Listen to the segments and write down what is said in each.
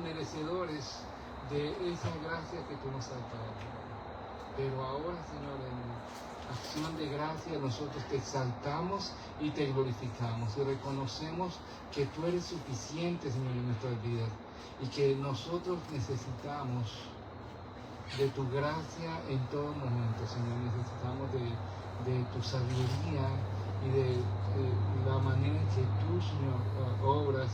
merecedores de esa gracia que tú nos has dado. Pero ahora, Señor, en acción de gracia, nosotros te exaltamos y te glorificamos y reconocemos que tú eres suficiente, Señor, en nuestras vidas y que nosotros necesitamos de tu gracia en todo momento, Señor. Necesitamos de tu sabiduría y de la manera en que tú, Señor, obras,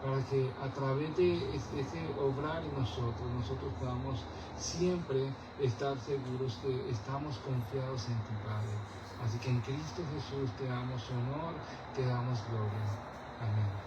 para que a través de ese obrar en nosotros podamos siempre estar seguros que estamos confiados en ti, Padre. Así que en Cristo Jesús te damos honor, te damos gloria. Amén.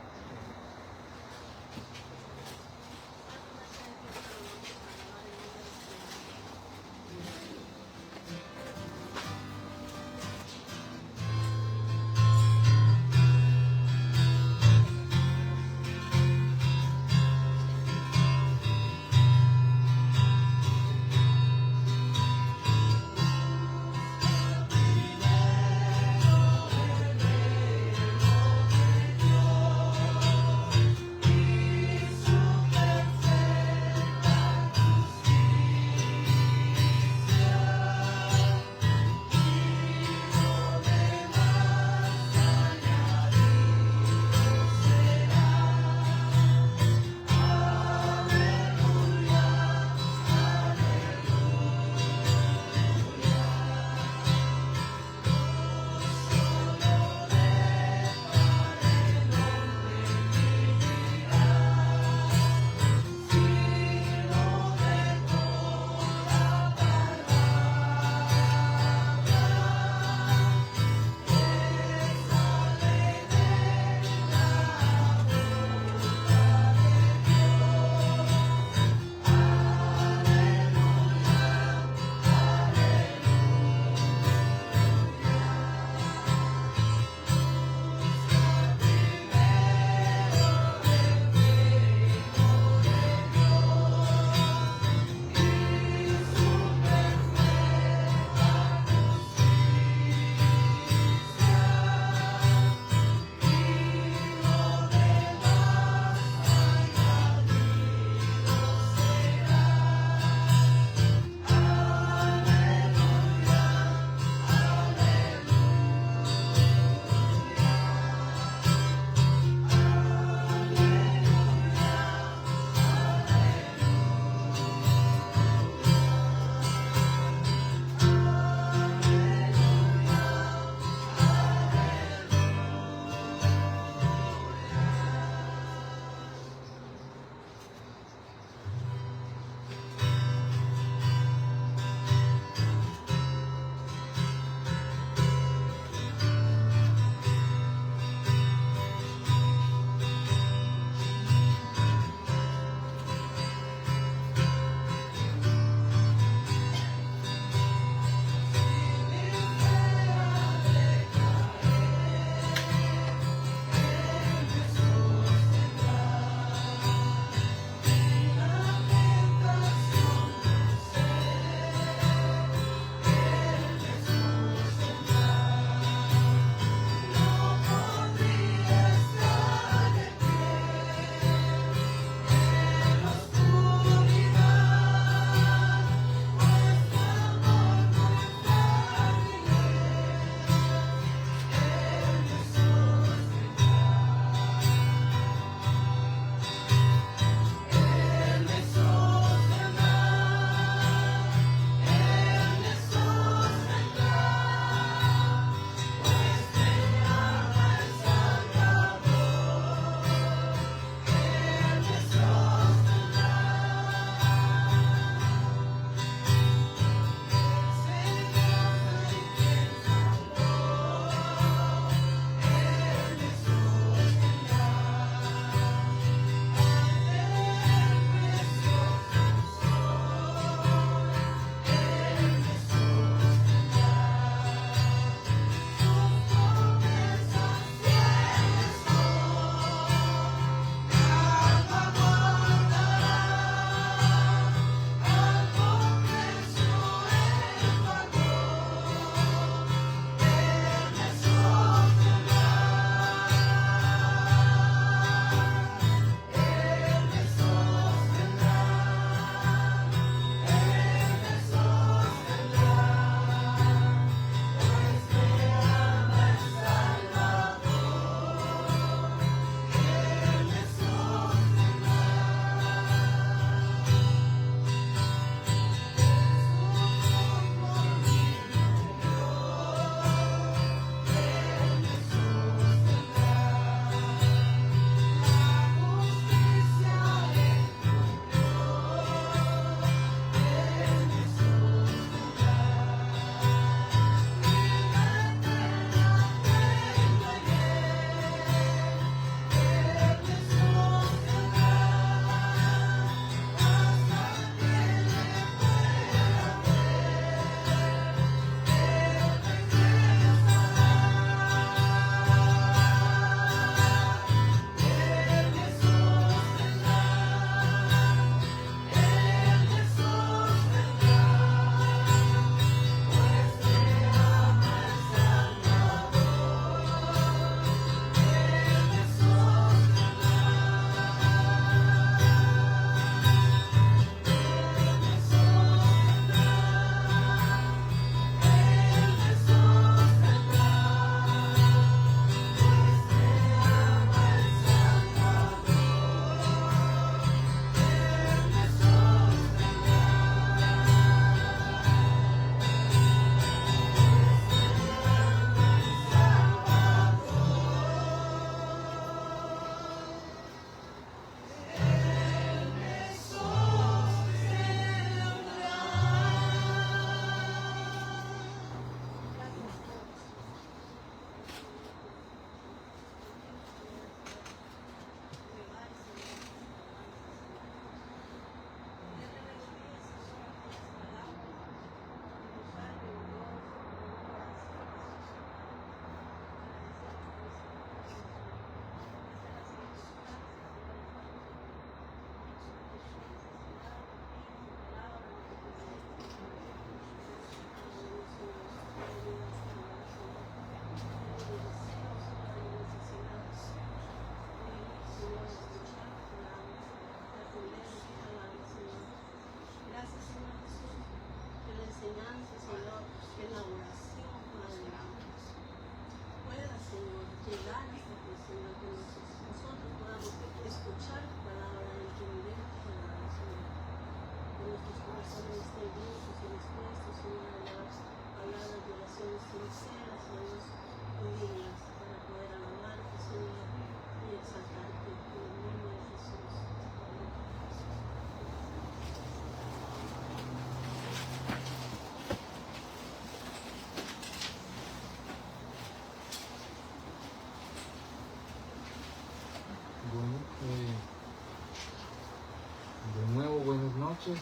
noches.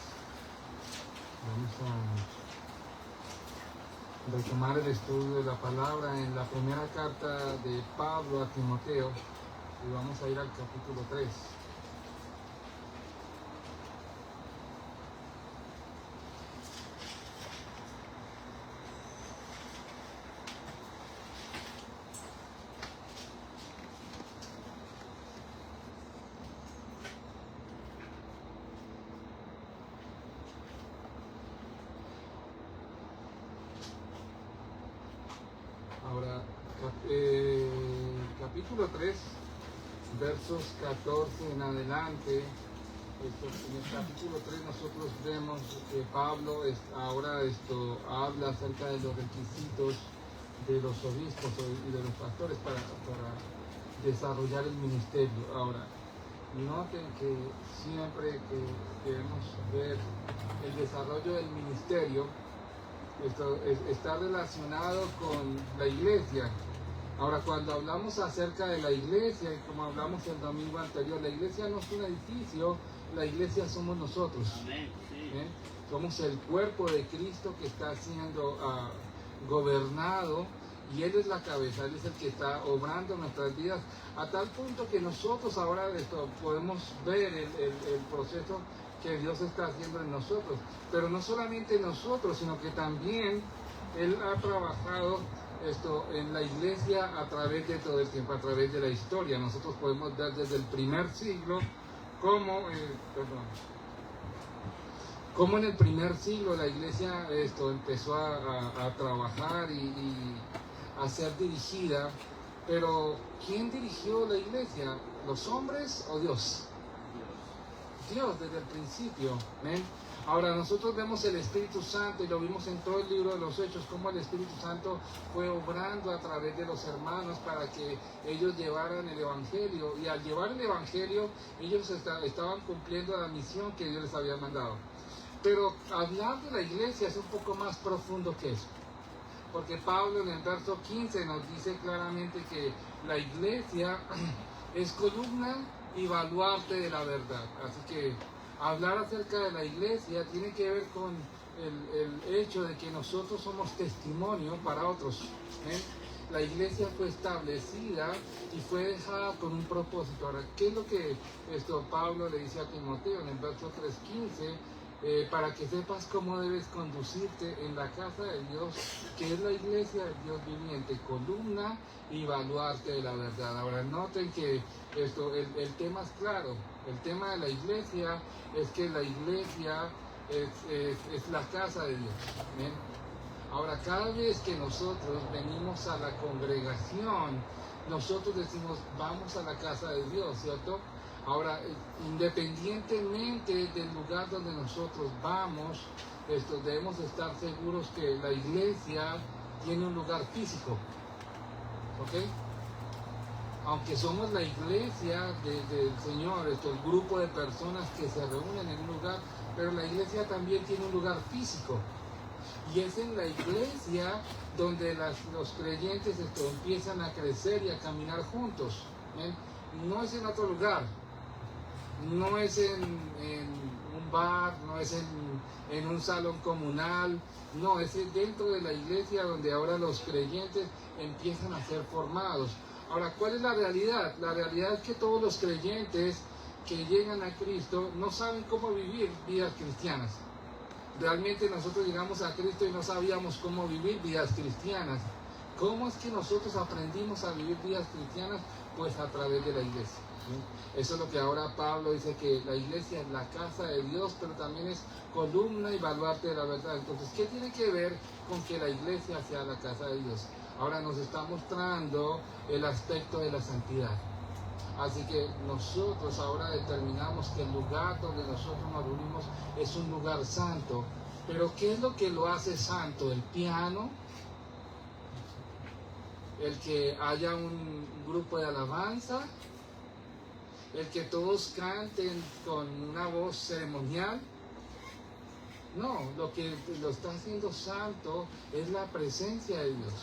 Vamos a retomar el estudio de la palabra en la primera carta de Pablo a Timoteo y vamos a ir al capítulo 3. Ahora, capítulo 3, versos 14 en adelante. En el capítulo 3 nosotros vemos que Pablo ahora habla acerca de los requisitos de los obispos y de los pastores para desarrollar el ministerio. Ahora, noten que siempre que queremos ver el desarrollo del ministerio, esto está relacionado con la iglesia. Ahora, cuando hablamos acerca de la iglesia, y como hablamos el domingo anterior, la iglesia no es un edificio, la iglesia somos nosotros. Amén, sí. Somos el cuerpo de Cristo que está siendo gobernado, y Él es la cabeza, Él es el que está obrando en nuestras vidas, a tal punto que nosotros ahora podemos ver el proceso que Dios está haciendo en nosotros, pero no solamente nosotros, sino que también Él ha trabajado en la iglesia a través de todo el tiempo, a través de la historia. Nosotros podemos ver desde el primer siglo cómo en el primer siglo la iglesia empezó a trabajar y a ser dirigida. Pero ¿quién dirigió la iglesia? ¿Los hombres o Dios? Dios desde el principio. ¿Ven? Ahora nosotros vemos el Espíritu Santo, y lo vimos en todo el libro de los Hechos, cómo el Espíritu Santo fue obrando a través de los hermanos para que ellos llevaran el Evangelio, y al llevar el Evangelio ellos estaban cumpliendo la misión que Dios les había mandado. Pero hablar de la iglesia es un poco más profundo que eso, porque Pablo en el verso 15 nos dice claramente que la iglesia es columna y baluarte de la verdad. Así que hablar acerca de la iglesia tiene que ver con el hecho de que nosotros somos testimonio para otros. La iglesia fue establecida y fue dejada con un propósito. Ahora, ¿qué es lo que Pablo le dice a Timoteo en el verso 3:15? Para que sepas cómo debes conducirte en la casa de Dios, que es la iglesia del Dios viviente, columna y baluarte de la verdad. Ahora noten que el tema es claro. El tema de la iglesia es que la iglesia es la casa de Dios. ¿Ven? Ahora, cada vez que nosotros venimos a la congregación, nosotros decimos, vamos a la casa de Dios, ¿cierto? Ahora, independientemente del lugar donde nosotros vamos, debemos estar seguros que la iglesia tiene un lugar físico, ¿ok? Aunque somos la iglesia del Señor, el grupo de personas que se reúnen en un lugar, pero la iglesia también tiene un lugar físico. Y es en la iglesia donde los creyentes empiezan a crecer y a caminar juntos. No es en otro lugar. No es en un bar, no es en un salón comunal, no, es dentro de la iglesia donde ahora los creyentes empiezan a ser formados. Ahora, ¿cuál es la realidad? La realidad es que todos los creyentes que llegan a Cristo no saben cómo vivir vidas cristianas. Realmente nosotros llegamos a Cristo y no sabíamos cómo vivir vidas cristianas. ¿Cómo es que nosotros aprendimos a vivir vidas cristianas? Pues a través de la iglesia. Eso es lo que ahora Pablo dice, que la iglesia es la casa de Dios, pero también es columna y baluarte de la verdad. Entonces, ¿qué tiene que ver con que la iglesia sea la casa de Dios? Ahora nos está mostrando el aspecto de la santidad. Así que nosotros ahora determinamos que el lugar donde nosotros nos reunimos es un lugar santo. Pero ¿qué es lo que lo hace santo? ¿El piano? ¿El que haya un grupo de alabanza? ¿El que todos canten con una voz ceremonial? No, lo que lo está haciendo santo es la presencia de Dios.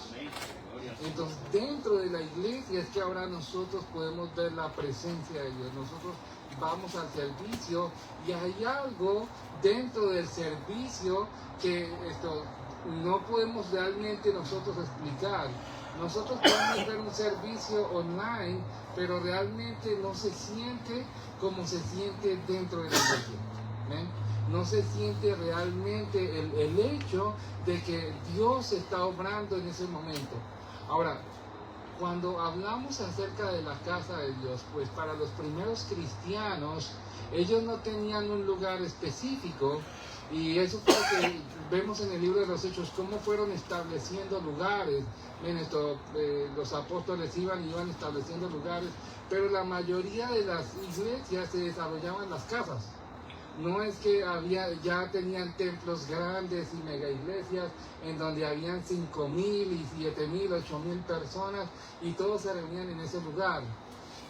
Entonces, dentro de la iglesia es que ahora nosotros podemos ver la presencia de Dios. Nosotros vamos al servicio y hay algo dentro del servicio que no podemos realmente nosotros explicar. Nosotros podemos ver un servicio online, pero realmente no se siente como se siente dentro de la iglesia. ¿Ven? No se siente realmente el hecho de que Dios está obrando en ese momento. Ahora, cuando hablamos acerca de la casa de Dios, pues para los primeros cristianos, ellos no tenían un lugar específico, y eso fue lo que vemos en el libro de los Hechos, cómo fueron estableciendo lugares. Los apóstoles iban estableciendo lugares, pero la mayoría de las iglesias se desarrollaban en las casas. No es que ya tenían templos grandes y mega iglesias en donde habían 5,000 y 7,000, 8,000 personas y todos se reunían en ese lugar.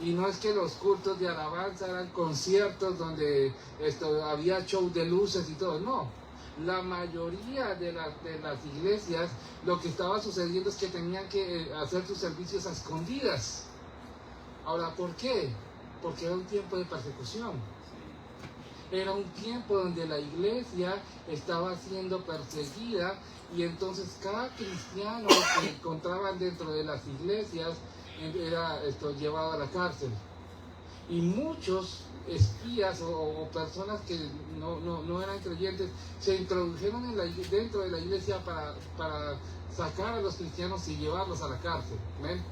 Y no es que los cultos de alabanza eran conciertos donde había show de luces y todo, no. La mayoría de las iglesias, lo que estaba sucediendo es que tenían que hacer sus servicios a escondidas. Ahora, ¿por qué? Porque era un tiempo de persecución. Era un tiempo donde la iglesia estaba siendo perseguida y entonces cada cristiano que encontraban dentro de las iglesias era llevado a la cárcel. Y muchos espías o personas que no eran creyentes se introdujeron dentro de la iglesia para sacar a los cristianos y llevarlos a la cárcel. ¿Ven?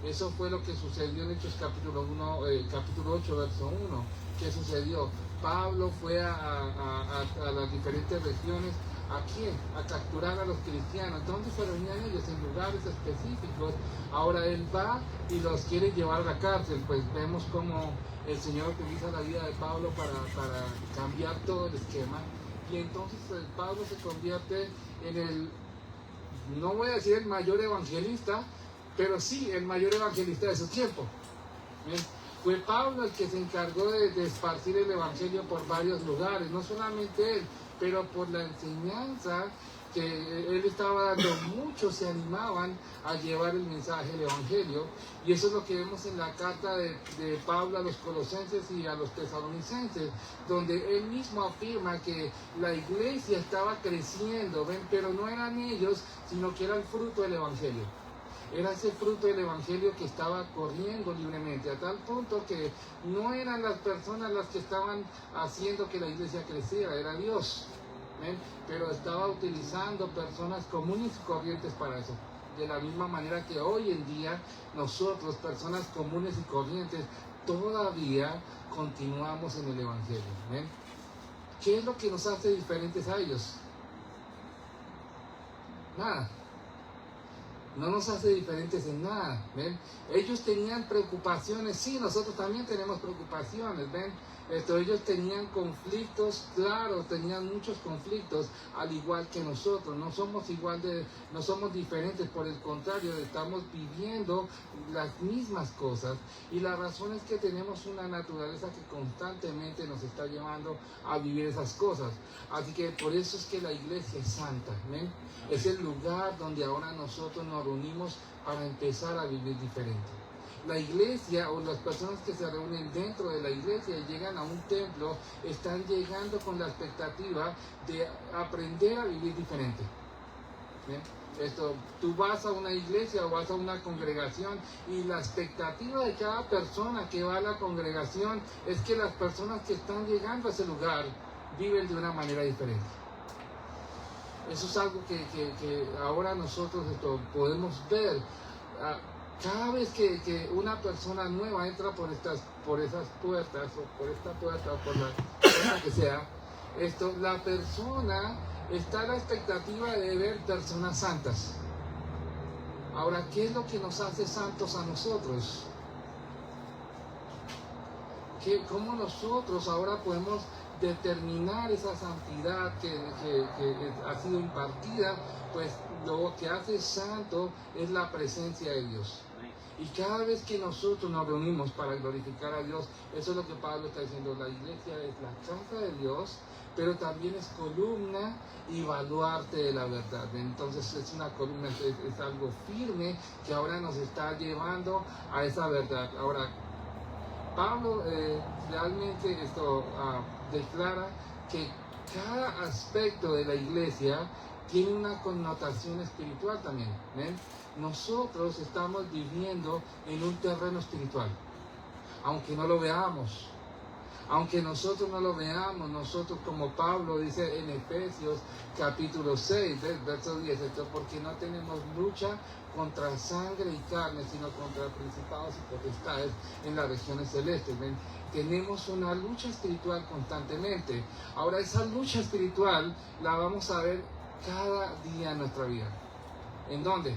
Eso fue lo que sucedió en Hechos capítulo 8, verso 1. ¿Qué sucedió? Pablo fue a las diferentes regiones. ¿A quién? A capturar a los cristianos. ¿Dónde se reunían ellos? En lugares específicos. Ahora él va y los quiere llevar a la cárcel. Pues vemos cómo el Señor utiliza la vida de Pablo para cambiar todo el esquema. Y entonces Pablo se convierte en el, no voy a decir el mayor evangelista, pero sí el mayor evangelista de su tiempo. ¿Bien? Fue Pablo el que se encargó de esparcir el evangelio por varios lugares, no solamente él, pero por la enseñanza que él estaba dando, muchos se animaban a llevar el mensaje del evangelio, y eso es lo que vemos en la carta de Pablo a los colosenses y a los tesalonicenses, donde él mismo afirma que la iglesia estaba creciendo, ¿ven? Pero no eran ellos, sino que era el fruto del evangelio. Era ese fruto del evangelio que estaba corriendo libremente, a tal punto que no eran las personas las que estaban haciendo que la iglesia creciera, era Dios. ¿Ven? Pero estaba utilizando personas comunes y corrientes para eso. De la misma manera que hoy en día nosotros, personas comunes y corrientes, todavía continuamos en el evangelio. ¿Ven? ¿Qué es lo que nos hace diferentes a ellos? Nada. No nos hace diferentes en nada, ¿ven? Ellos tenían preocupaciones, sí, nosotros también tenemos preocupaciones, ¿ven? Ellos tenían conflictos, claro, tenían muchos conflictos, al igual que nosotros. No somos no somos diferentes, por el contrario, estamos viviendo las mismas cosas, y la razón es que tenemos una naturaleza que constantemente nos está llevando a vivir esas cosas. Así que por eso es que la iglesia es santa, ¿ven? Es el lugar donde ahora nosotros nos reunimos para empezar a vivir diferente. La iglesia, o las personas que se reúnen dentro de la iglesia y llegan a un templo, están llegando con la expectativa de aprender a vivir diferente. ¿Bien? Tú vas a una iglesia o vas a una congregación, y la expectativa de cada persona que va a la congregación es que las personas que están llegando a ese lugar viven de una manera diferente. Eso es algo que ahora nosotros podemos ver. Cada vez que una persona nueva entra por esas puertas, o por esta puerta, o por la puerta que sea, la persona está a la expectativa de ver personas santas. Ahora, ¿qué es lo que nos hace santos a nosotros? ¿Cómo nosotros ahora podemos determinar esa santidad que ha sido impartida? Pues lo que hace santo es la presencia de Dios. Y cada vez que nosotros nos reunimos para glorificar a Dios, eso es lo que Pablo está diciendo. La iglesia es la casa de Dios, pero también es columna y baluarte de la verdad. Entonces es una columna, es algo firme que ahora nos está llevando a esa verdad. Ahora, Pablo realmente declara que cada aspecto de la iglesia tiene una connotación espiritual también. ¿Ven? Nosotros estamos viviendo en un terreno espiritual, aunque no lo veamos. Aunque nosotros no lo veamos, nosotros, como Pablo dice en Efesios capítulo 6, verso 10, porque no tenemos lucha contra sangre y carne, sino contra principados y potestades en las regiones celestes. ¿Ven? Tenemos una lucha espiritual constantemente. Ahora, esa lucha espiritual la vamos a ver cada día en nuestra vida. ¿En dónde?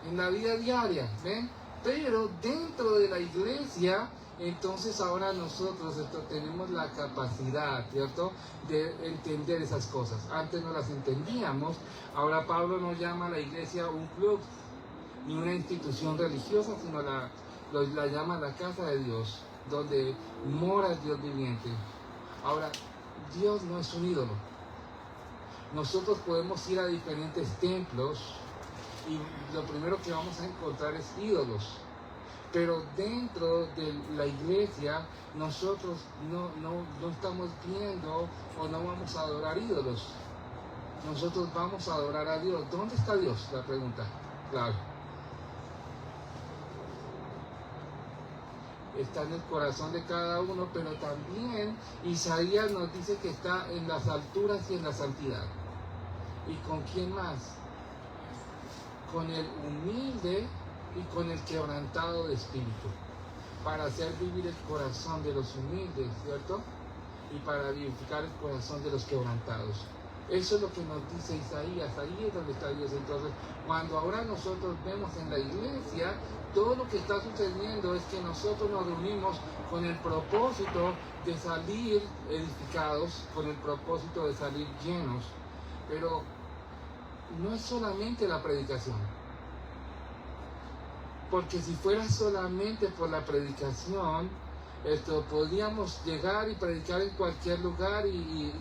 En la vida diaria, ¿ven? Pero dentro de la iglesia, entonces ahora nosotros tenemos la capacidad, ¿cierto?, de entender esas cosas. Antes no las entendíamos. Ahora Pablo no llama a la iglesia un club ni una institución religiosa, sino la llama la casa de Dios, donde mora el Dios viviente. Ahora, Dios no es un ídolo. Nosotros podemos ir a diferentes templos y lo primero que vamos a encontrar es ídolos. Pero dentro de la iglesia nosotros no estamos viendo o no vamos a adorar ídolos. Nosotros vamos a adorar a Dios. ¿Dónde está Dios? La pregunta. Claro. Está en el corazón de cada uno, pero también Isaías nos dice que está en las alturas y en la santidad. ¿Y con quién más? Con el humilde y con el quebrantado de espíritu, para hacer vivir el corazón de los humildes, ¿cierto? Y para vivificar el corazón de los quebrantados. Eso es lo que nos dice Isaías. Ahí es donde está Dios. Entonces, cuando ahora nosotros vemos en la iglesia, todo lo que está sucediendo es que nosotros nos reunimos con el propósito de salir edificados, con el propósito de salir llenos. Pero no es solamente la predicación, porque si fuera solamente por la predicación, podríamos llegar y predicar en cualquier lugar y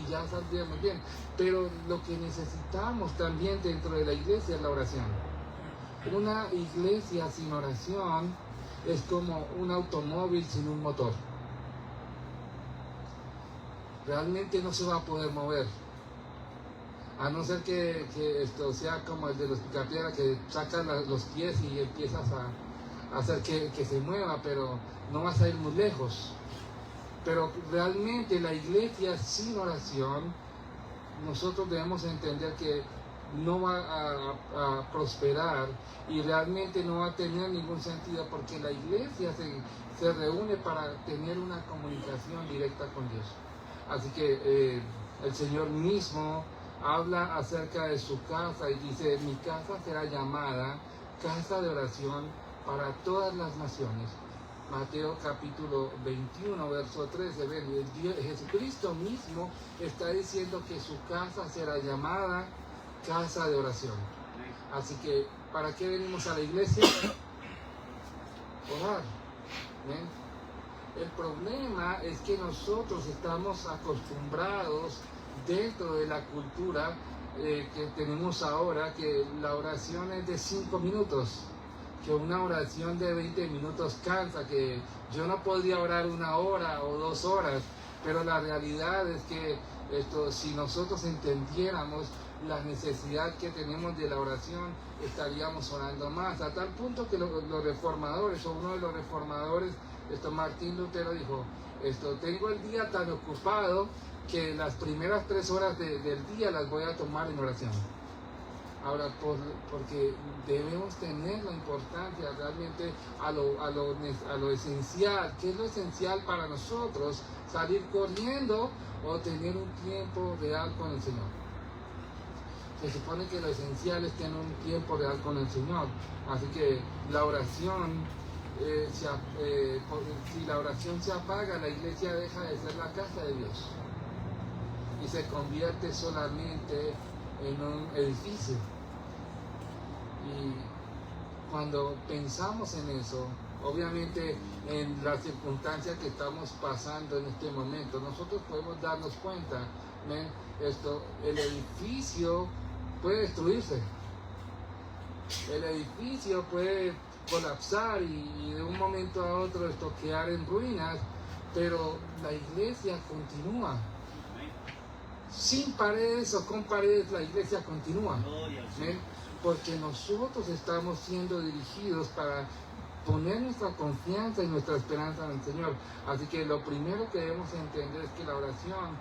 ya saldríamos bien. Pero lo que necesitamos también dentro de la iglesia es la oración. Una iglesia sin oración es como un automóvil sin un motor. Realmente no se va a poder mover. A no ser que esto sea como el de los picapiedra, que sacan los pies y empiezas a hacer que se mueva, pero no vas a ir muy lejos. Pero realmente la iglesia sin oración, nosotros debemos entender que no va a prosperar y realmente no va a tener ningún sentido, porque la iglesia se reúne para tener una comunicación directa con Dios. Así que el Señor mismo habla acerca de su casa y dice: mi casa será llamada casa de oración para todas las naciones. Mateo capítulo 21, verso 13. Ven, Jesucristo mismo está diciendo que su casa será llamada casa de oración. Así que, ¿para qué venimos a la iglesia? Orar. ¿Ven? El problema es que nosotros estamos acostumbrados dentro de la cultura que tenemos ahora, que la oración es de 5 minutos, que una oración de 20 minutos cansa, que yo no podría orar 1 hora o 2 horas, pero la realidad es que si nosotros entendiéramos la necesidad que tenemos de la oración, estaríamos orando más, a tal punto que los reformadores, o uno de los reformadores, Martín Lutero, dijo: tengo el día tan ocupado que las primeras 3 horas del día las voy a tomar en oración. Ahora, porque debemos tener la importancia realmente a lo esencial. ¿Qué es lo esencial para nosotros? Salir corriendo o tener un tiempo real con el Señor. Se supone que lo esencial es tener un tiempo real con el Señor. Así que la oración, si la oración se apaga, la iglesia deja de ser la casa de Dios y se convierte solamente en un edificio. Y cuando pensamos en eso, obviamente en las circunstancias que estamos pasando en este momento, nosotros podemos darnos cuenta, ¿ven? El edificio puede destruirse, el edificio puede colapsar y de un momento a otro esto quedar en ruinas, pero la iglesia continúa. Sin paredes o con paredes, la iglesia continúa. ¿Eh? Porque nosotros estamos siendo dirigidos para poner nuestra confianza y nuestra esperanza en el Señor. Así que lo primero que debemos entender es que la oración,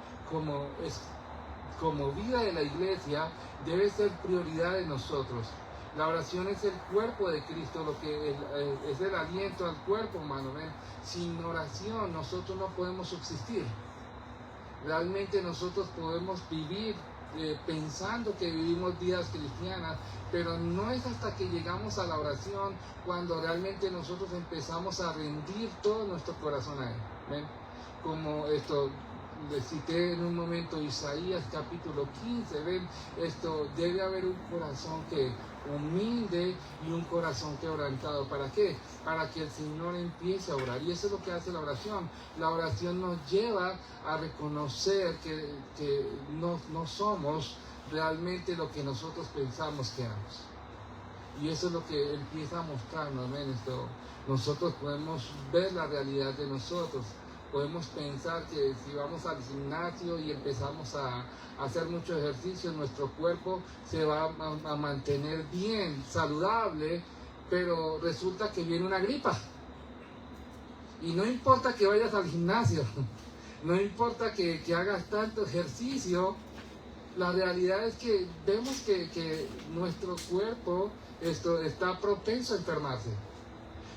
como vida de la iglesia, debe ser prioridad de nosotros. La oración es el cuerpo de Cristo, lo que es el aliento al cuerpo humano. ¿Ven? Sin oración nosotros no podemos subsistir. Realmente nosotros podemos vivir pensando que vivimos vidas cristianas, pero no es hasta que llegamos a la oración cuando realmente nosotros empezamos a rendir todo nuestro corazón a Él. ¿Ven? Como esto le cité en un momento, Isaías capítulo 15, ven, debe haber un corazón que humilde y un corazón quebrantado. ¿Para qué? Para que el Señor empiece a orar. Y eso es lo que hace la oración. La oración nos lleva a reconocer que no somos realmente lo que nosotros pensamos que éramos. Y eso es lo que empieza a mostrarnos. ¿Ven? Nosotros podemos ver la realidad de nosotros. Podemos pensar que si vamos al gimnasio y empezamos a hacer mucho ejercicio, nuestro cuerpo se va a mantener bien, saludable, pero resulta que viene una gripa. Y no importa que vayas al gimnasio, no importa que hagas tanto ejercicio, la realidad es que vemos que nuestro cuerpo está propenso a enfermarse.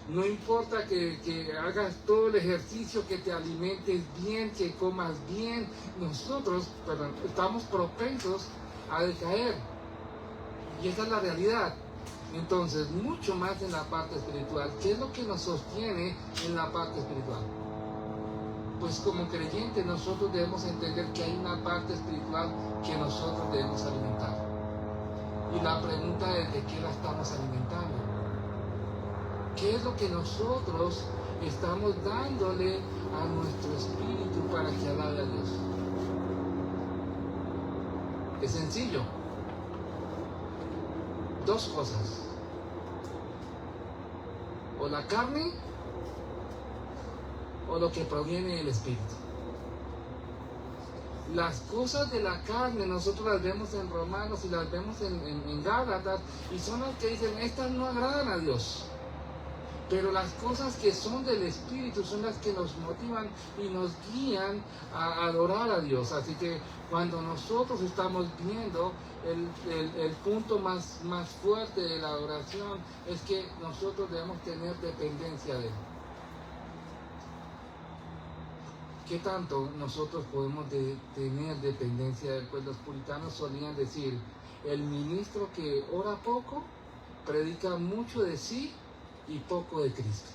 No importa que hagas todo el ejercicio, que te alimentes bien, que comas bien, nosotros estamos propensos a decaer. Y esa es la realidad. Entonces, mucho más en la parte espiritual. ¿Qué es lo que nos sostiene en la parte espiritual? Pues como creyentes nosotros debemos entender que hay una parte espiritual que nosotros debemos alimentar. Y la pregunta es: ¿de qué la estamos alimentando? ¿Qué es lo que nosotros estamos dándole a nuestro espíritu para que alabe a Dios? Es sencillo. Dos cosas. O la carne o lo que proviene del espíritu. Las cosas de la carne nosotros las vemos en Romanos y las vemos en Gálatas, y son las que dicen: estas no agradan a Dios. Pero las cosas que son del Espíritu son las que nos motivan y nos guían a adorar a Dios. Así que cuando nosotros estamos viendo el punto más fuerte de la adoración, es que nosotros debemos tener dependencia de Él. ¿Qué tanto nosotros podemos tener dependencia de Él? Pues los puritanos solían decir: el ministro que ora poco, predica mucho de sí y poco de Cristo.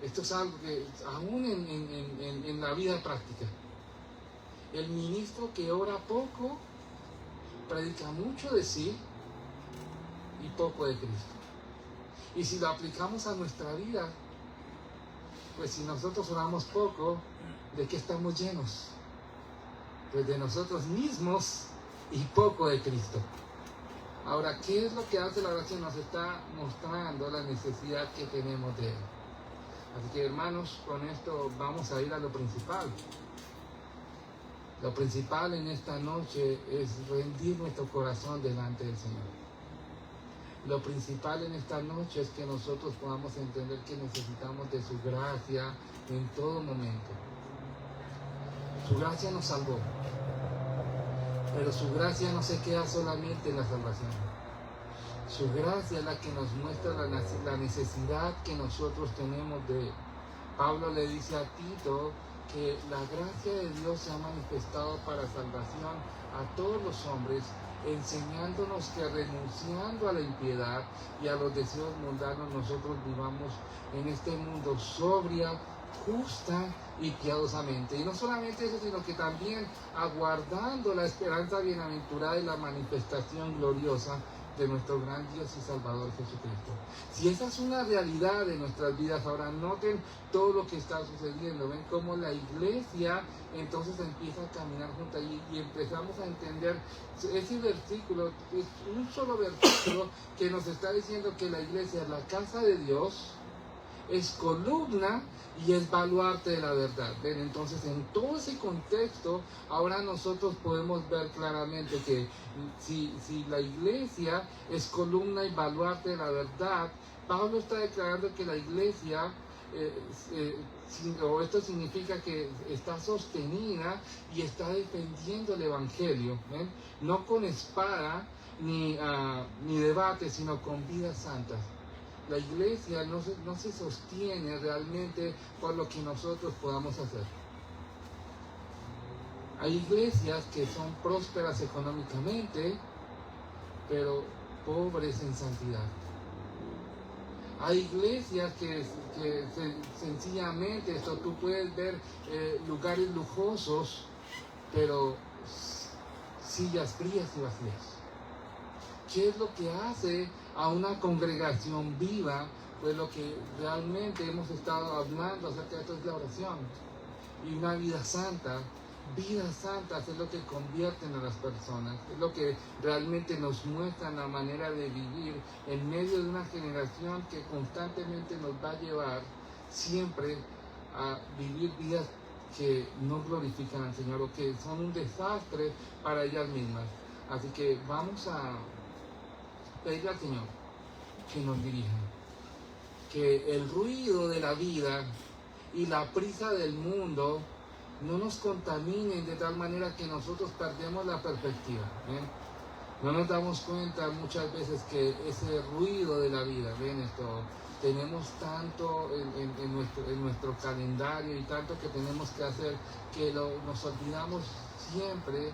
Esto es algo que aún en la vida práctica, el ministro que ora poco predica mucho de sí y poco de Cristo. Y si lo aplicamos a nuestra vida, pues si nosotros oramos poco, ¿de qué estamos llenos? Pues de nosotros mismos y poco de Cristo. Ahora, ¿qué es lo que hace la oración? Nos está mostrando la necesidad que tenemos de Él. Así que, hermanos, con esto vamos a ir a lo principal. Lo principal en esta noche es rendir nuestro corazón delante del Señor. Lo principal en esta noche es que nosotros podamos entender que necesitamos de su gracia en todo momento. Su gracia nos salvó. Pero su gracia no se queda solamente en la salvación. Su gracia es la que nos muestra la necesidad que nosotros tenemos de Él. Pablo le dice a Tito que la gracia de Dios se ha manifestado para salvación a todos los hombres, enseñándonos que renunciando a la impiedad y a los deseos mundanos, nosotros vivamos en este mundo sobria, justa y piadosamente. Y no solamente eso, sino que también aguardando la esperanza bienaventurada y la manifestación gloriosa de nuestro gran Dios y Salvador Jesucristo. Si esa es una realidad de nuestras vidas, ahora noten todo lo que está sucediendo. Ven cómo la iglesia entonces empieza a caminar junto allí y empezamos a entender ese versículo, es un solo versículo que nos está diciendo que la iglesia es la casa de Dios, es columna y es baluarte de la verdad. ¿Ven? Entonces, en todo ese contexto, ahora nosotros podemos ver claramente que si la iglesia es columna y baluarte de la verdad, Pablo está declarando que la iglesia, o esto significa que está sostenida y está defendiendo el evangelio, ¿ven? No con espada ni debate, sino con vidas santas. La iglesia no se sostiene realmente por lo que nosotros podamos hacer. Hay iglesias que son prósperas económicamente, pero pobres en santidad. Hay iglesias que sencillamente, tú puedes ver lugares lujosos, pero sillas frías y vacías. ¿Qué es lo que hace a una congregación viva? Pues lo que realmente hemos estado hablando acerca de esto es la oración. Y una vida santa. Vidas santas es lo que convierten a las personas, es lo que realmente nos muestra la manera de vivir en medio de una generación que constantemente nos va a llevar siempre a vivir vidas que no glorifican al Señor o que son un desastre para ellas mismas. Así que vamos a pedirle al Señor que nos dirija, que el ruido de la vida y la prisa del mundo no nos contaminen de tal manera que nosotros perdemos la perspectiva. ¿Ven? No nos damos cuenta muchas veces que ese ruido de la vida, ¿ven? Tenemos tanto en nuestro calendario y tanto que tenemos que hacer que nos olvidamos siempre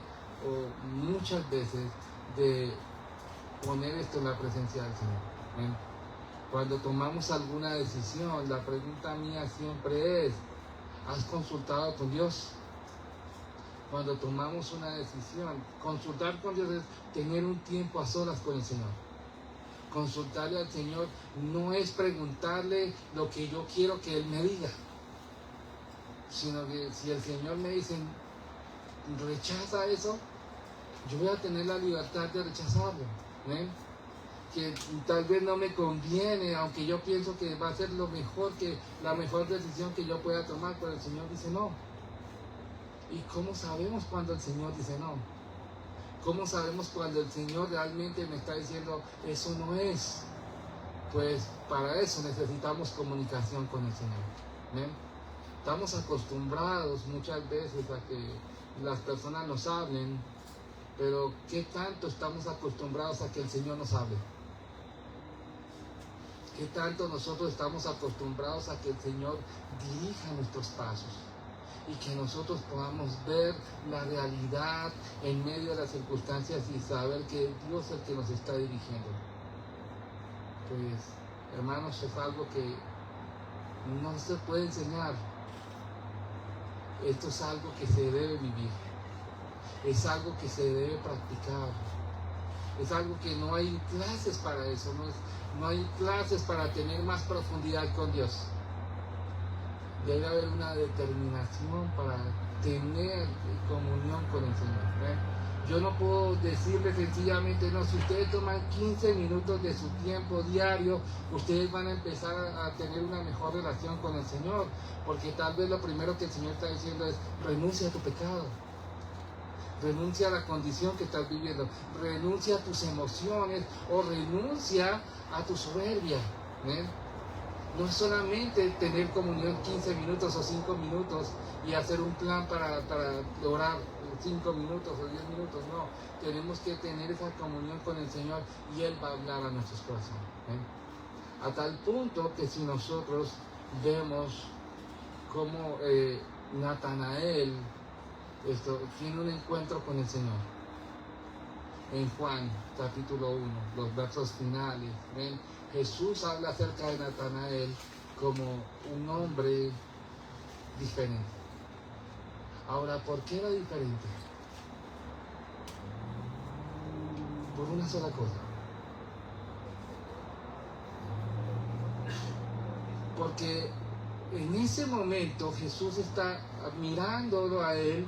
o muchas veces de poner esto en la presencia del Señor. ¿Ven? Cuando tomamos alguna decisión, la pregunta mía siempre es: ¿has consultado con Dios? Cuando tomamos una decisión, consultar con Dios es tener un tiempo a solas con el Señor. Consultarle al Señor no es preguntarle lo que yo quiero que Él me diga, sino que si el Señor me dice, rechaza eso, yo voy a tener la libertad de rechazarlo. ¿Ven? Que tal vez no me conviene, aunque yo pienso que va a ser la mejor decisión que yo pueda tomar, pero el Señor dice no. ¿Y cómo sabemos cuando el Señor dice no? ¿Cómo sabemos cuando el Señor realmente me está diciendo eso no es? Pues para eso necesitamos comunicación con el Señor. ¿Ven? Estamos acostumbrados muchas veces a que las personas nos hablen, pero ¿qué tanto estamos acostumbrados a que el Señor nos hable? ¿Qué tanto nosotros estamos acostumbrados a que el Señor dirija nuestros pasos? Y que nosotros podamos ver la realidad en medio de las circunstancias y saber que Dios es el que nos está dirigiendo. Pues, hermanos, es algo que no se puede enseñar. Esto es algo que se debe vivir. Es algo que se debe practicar. Es algo que no hay clases para eso. No hay clases para tener más profundidad con Dios. Debe haber una determinación para tener comunión con el Señor. ¿Ven? Yo no puedo decirle sencillamente, no, si ustedes toman 15 minutos de su tiempo diario, ustedes van a empezar a tener una mejor relación con el Señor, porque tal vez lo primero que el Señor está diciendo es, renuncia a tu pecado, renuncia a la condición que estás viviendo, renuncia a tus emociones o renuncia a tu soberbia. ¿Ven? No es solamente tener comunión 15 minutos o 5 minutos y hacer un plan para orar 5 minutos o 10 minutos, no. Tenemos que tener esa comunión con el Señor y Él va a hablar a nuestros corazones. A tal punto que si nosotros vemos cómo Natanael tiene un encuentro con el Señor. En Juan capítulo 1, los versos finales, ¿ven? Jesús habla acerca de Natanael como un hombre diferente. Ahora, ¿por qué era diferente? Por una sola cosa. Porque en ese momento Jesús está mirándolo a él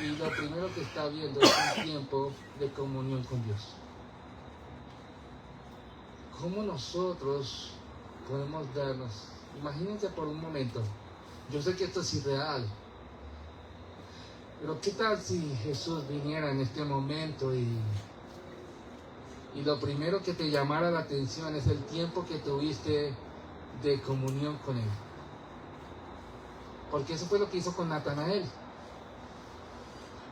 y lo primero que está viendo es un tiempo de comunión con Dios. ¿Cómo nosotros podemos darnos? Imagínense por un momento, yo sé que esto es irreal, pero ¿qué tal si Jesús viniera en este momento y lo primero que te llamara la atención es el tiempo que tuviste de comunión con Él? Porque eso fue lo que hizo con Natanael.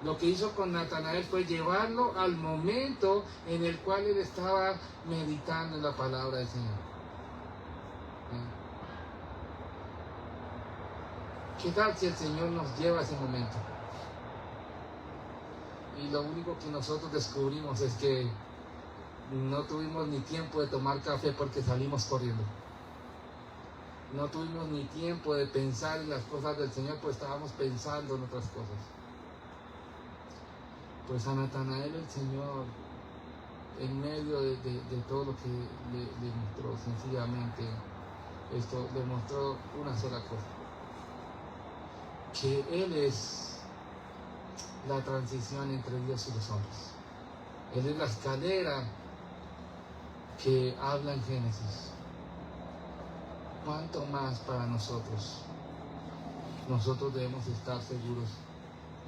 Lo que hizo con Natanael fue llevarlo al momento en el cual él estaba meditando en la palabra del Señor. ¿Qué tal si el Señor nos lleva a ese momento? Y lo único que nosotros descubrimos es que no tuvimos ni tiempo de tomar café porque salimos corriendo. No tuvimos ni tiempo de pensar en las cosas del Señor, pues estábamos pensando en otras cosas. Pues a Natanael el Señor, en medio de todo lo que le mostró, sencillamente, le mostró una sola cosa. Que Él es la transición entre Dios y los hombres. Él es la escalera que habla en Génesis. ¿Cuánto más para nosotros? Nosotros debemos estar seguros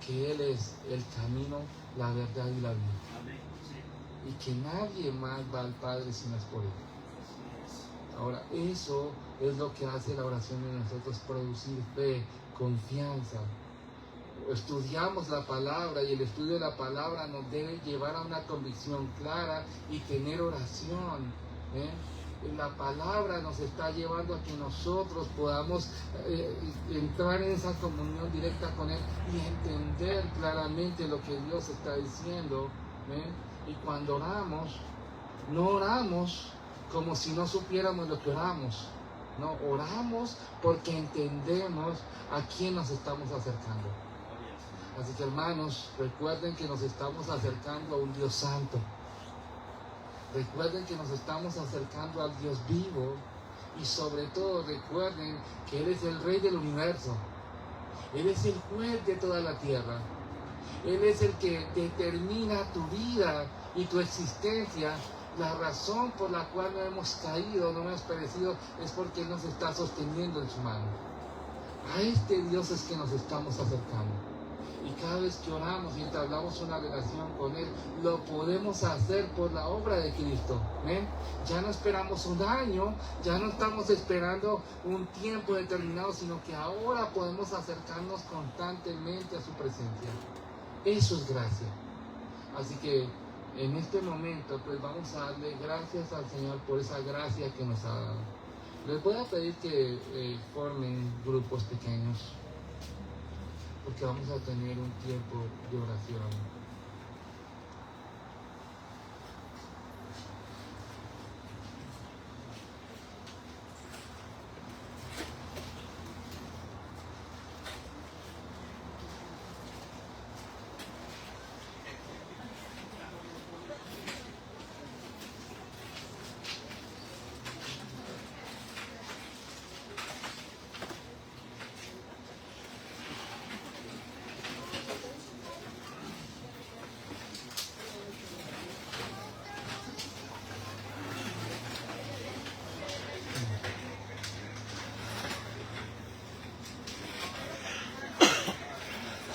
que Él es el camino, la verdad y la vida. Y que nadie más va al Padre si no es por Él. Ahora, eso es lo que hace la oración de nosotros, producir fe, confianza. Estudiamos la palabra y el estudio de la palabra nos debe llevar a una convicción clara y tener oración. La palabra nos está llevando a que nosotros podamos entrar en esa comunión directa con Él y entender claramente lo que Dios está diciendo. Y cuando oramos, no oramos como si no supiéramos lo que oramos. No, oramos porque entendemos a quién nos estamos acercando. Así que, hermanos, recuerden que nos estamos acercando a un Dios santo. Recuerden que nos estamos acercando al Dios vivo. Y sobre todo recuerden que Él es el Rey del universo. Él es el juez de toda la tierra. Él es el que determina tu vida y tu existencia. La razón por la cual no hemos caído, no hemos perecido, es porque Él nos está sosteniendo en su mano. A este Dios es que nos estamos acercando. Y cada vez que oramos y entablamos una relación con Él, lo podemos hacer por la obra de Cristo. ¿Ven? Ya no esperamos un año, ya no estamos esperando un tiempo determinado, sino que ahora podemos acercarnos constantemente a su presencia. Eso es gracia. Así que en este momento, pues vamos a darle gracias al Señor por esa gracia que nos ha dado. Les voy a pedir que formen grupos pequeños, porque vamos a tener un tiempo de oración.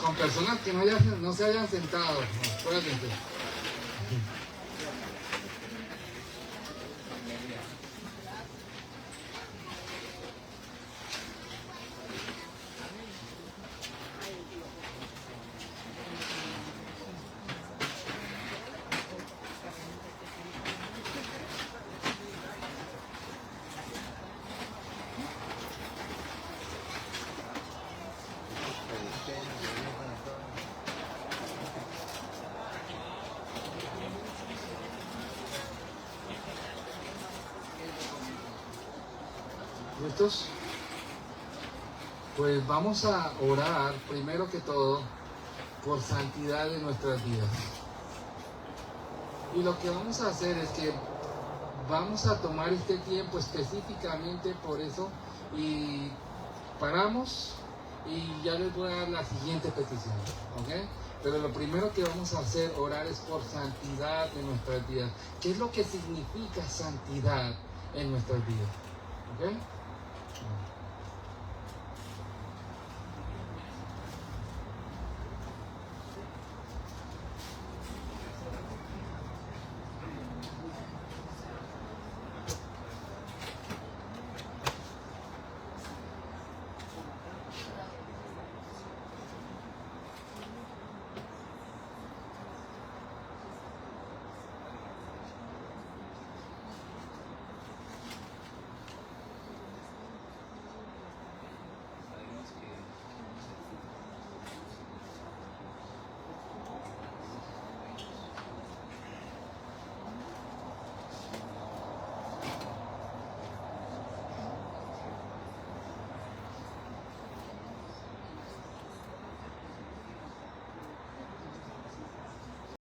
Con personas que no se hayan sentado, acuérdense. ¿Listos? Pues vamos a orar primero que todo por santidad de nuestras vidas. Y lo que vamos a hacer es que vamos a tomar este tiempo específicamente por eso, Y paramos y ya les voy a dar la siguiente petición, ¿ok? Pero lo primero que vamos a hacer, orar, es por santidad en nuestras vidas. ¿Qué es lo que significa santidad en nuestras vidas? ¿Ok?